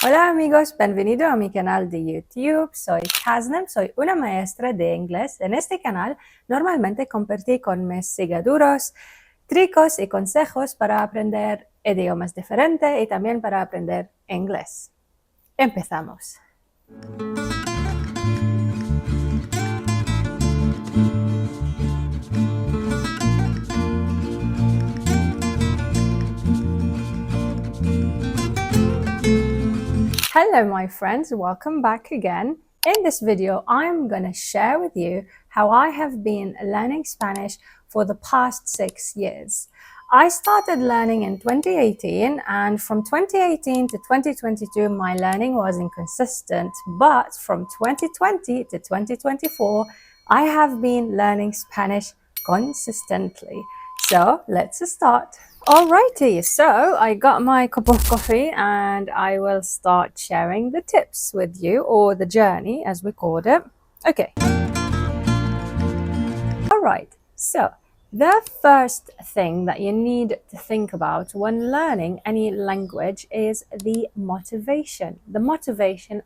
Hola amigos, bienvenido a mi canal de YouTube. Soy Tasnim, soy una maestra de inglés. En este canal normalmente compartí con mis seguidores trucos y consejos para aprender idiomas diferentes y también para aprender inglés. Empezamos. Hello my friends, welcome back again. In this video, I'm going to share with you how I have been learning Spanish for the past 6 years. I started learning in 2018 and from 2018 to 2022, my learning was inconsistent. But from 2020 to 2024, I have been learning Spanish consistently. So let's start. Alrighty, so I got my cup of coffee and I will start sharing the tips with you, or the journey as we called it. Okay. Alright, so the first thing that you need to think about when learning any language is the motivation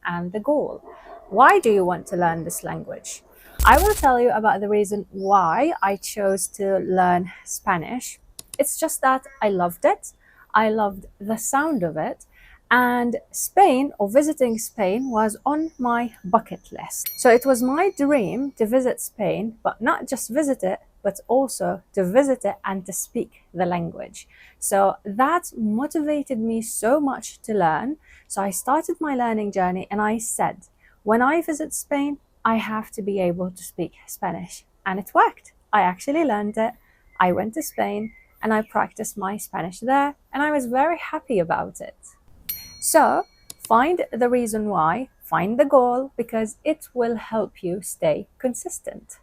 and the goal. Why do you want to learn this language? I will tell you about the reason why I chose to learn Spanish. It's just that I loved it. I loved the sound of it. And Spain, or visiting Spain, was on my bucket list. So it was my dream to visit Spain, but not just visit it, but also to visit it and to speak the language. So that motivated me so much to learn. So I started my learning journey and I said, when I visit Spain, I have to be able to speak Spanish. And it worked. I actually learned it. I went to Spain and I practiced my Spanish there, and I was very happy about it. So find the reason why, find the goal, because it will help you stay consistent.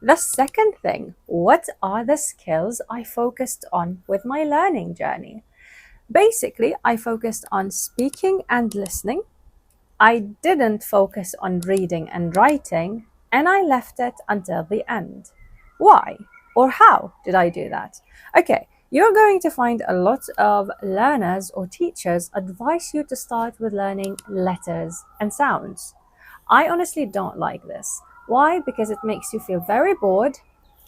The second thing, what are the skills I focused on with my learning journey? Basically, I focused on speaking and listening. I didn't focus on reading and writing, and I left it until the end. Why? Or how did I do that? Okay, you're going to find a lot of learners or teachers advise you to start with learning letters and sounds. I honestly don't like this. Why? Because it makes you feel very bored,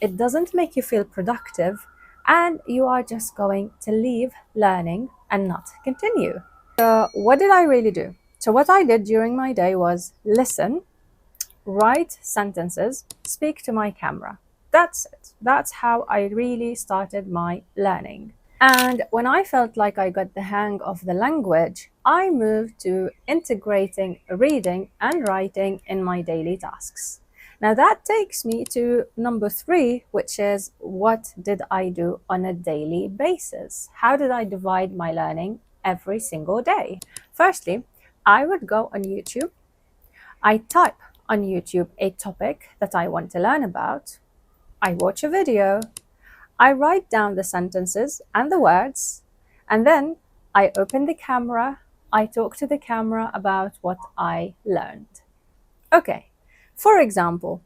it doesn't make you feel productive, and you are just going to leave learning and not continue. So what did I really do? So what I did during my day was listen, write sentences, speak to my camera. That's it. That's how I really started my learning. And when I felt like I got the hang of the language, I moved to integrating reading and writing in my daily tasks. Now that takes me to number 3, which is what did I do on a daily basis? How did I divide my learning every single day? Firstly, I would go on YouTube. I type on YouTube a topic that I want to learn about. I watch a video. I write down the sentences and the words, and then I open the camera. I talk to the camera about what I learned. Okay, for example,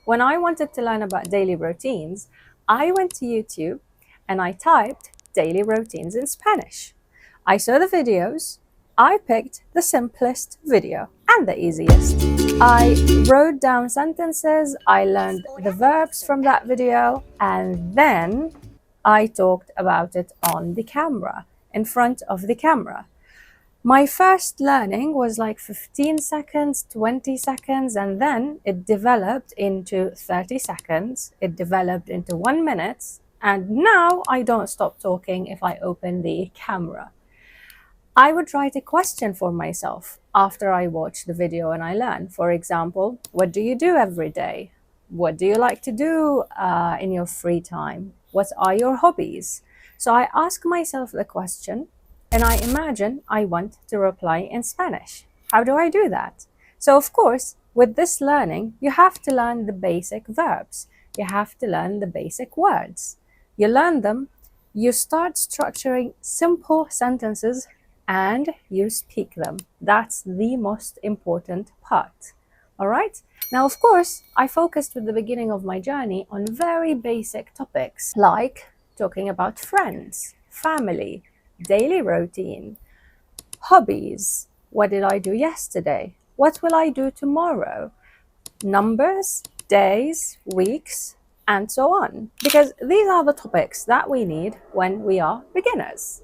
when I wanted to learn about daily routines, I went to YouTube and I typed daily routines in Spanish. I saw the videos. I picked the simplest video and the easiest. I wrote down sentences, I learned the verbs from that video, and then I talked about it on the camera, in front of the camera. My first learning was like 15 seconds, 20 seconds, and then it developed into 30 seconds. It developed into 1 minute, and now I don't stop talking if I open the camera. I would write a question for myself after I watch the video and I learn. For example, what do you do every day? What do you like to do in your free time? What are your hobbies? So I ask myself the question and I imagine I want to reply in Spanish. How do I do that? So of course, with this learning, you have to learn the basic verbs. You have to learn the basic words. You learn them, you start structuring simple sentences, and you speak them. That's the most important part. All right? Now, of course, I focused with the beginning of my journey on very basic topics like talking about friends, family, daily routine, hobbies. What did I do yesterday? What will I do tomorrow? Numbers, days, weeks, and so on. Because these are the topics that we need when we are beginners.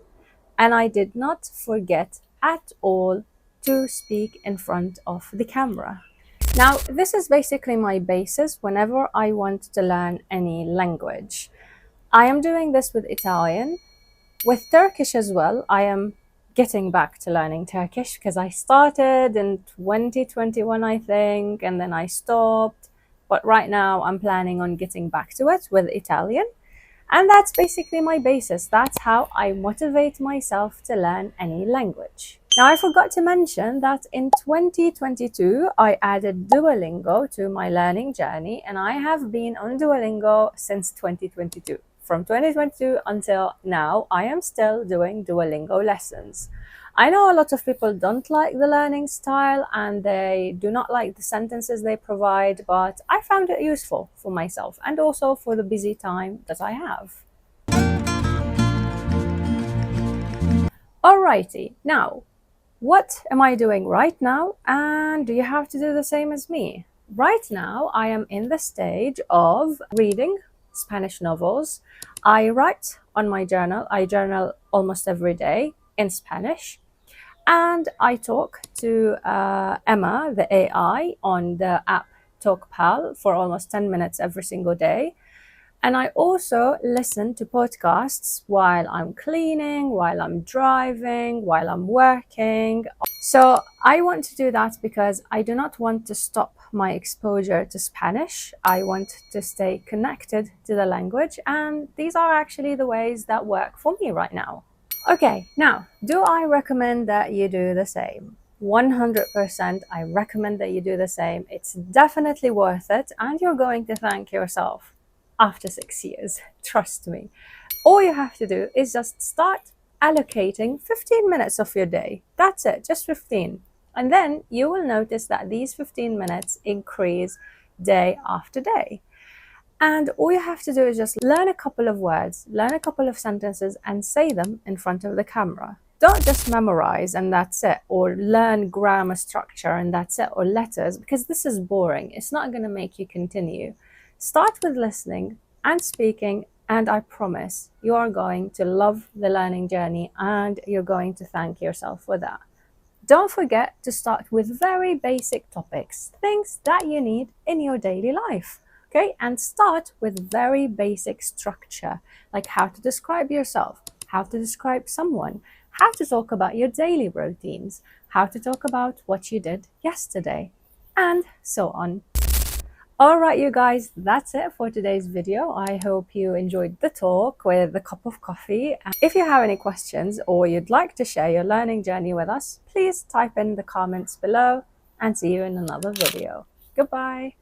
And I did not forget at all to speak in front of the camera. Now, this is basically my basis whenever I want to learn any language. I am doing this with Italian. With Turkish as well, I am getting back to learning Turkish because I started in 2021, I think, and then I stopped. But right now I'm planning on getting back to it with Italian. And that's basically my basis. That's how I motivate myself to learn any language. Now, I forgot to mention that in 2022, I added Duolingo to my learning journey, and I have been on Duolingo since 2022. From 2022 until now, I am still doing Duolingo lessons. I know a lot of people don't like the learning style and they do not like the sentences they provide, but I found it useful for myself and also for the busy time that I have. Alrighty, now, what am I doing right now, and do you have to do the same as me? Right now, I am in the stage of reading Spanish novels. I write on my journal. I journal almost every day in Spanish. And I talk to Emma, the AI, on the app TalkPal for almost 10 minutes every single day. And I also listen to podcasts while I'm cleaning, while I'm driving, while I'm working. So I want to do that because I do not want to stop my exposure to Spanish. I want to stay connected to the language, and these are actually the ways that work for me right now. Okay, now, do I recommend that you do the same? 100% I recommend that you do the same. It's definitely worth it, and you're going to thank yourself after 6 years. Trust me. All you have to do is just start allocating 15 minutes of your day. That's it, just 15. And then you will notice that these 15 minutes increase day after day. And all you have to do is just learn a couple of words, learn a couple of sentences, and say them in front of the camera. Don't just memorize and that's it, or learn grammar structure and that's it, or letters, because this is boring. It's not going to make you continue. Start with listening and speaking, and I promise you are going to love the learning journey and you're going to thank yourself for that. Don't forget to start with very basic topics, things that you need in your daily life. Okay, and start with very basic structure, like how to describe yourself, how to describe someone, how to talk about your daily routines, how to talk about what you did yesterday, and so on. All right, you guys, that's it for today's video. I hope you enjoyed the talk with a cup of coffee. If you have any questions or you'd like to share your learning journey with us, please type in the comments below, and see you in another video. Goodbye.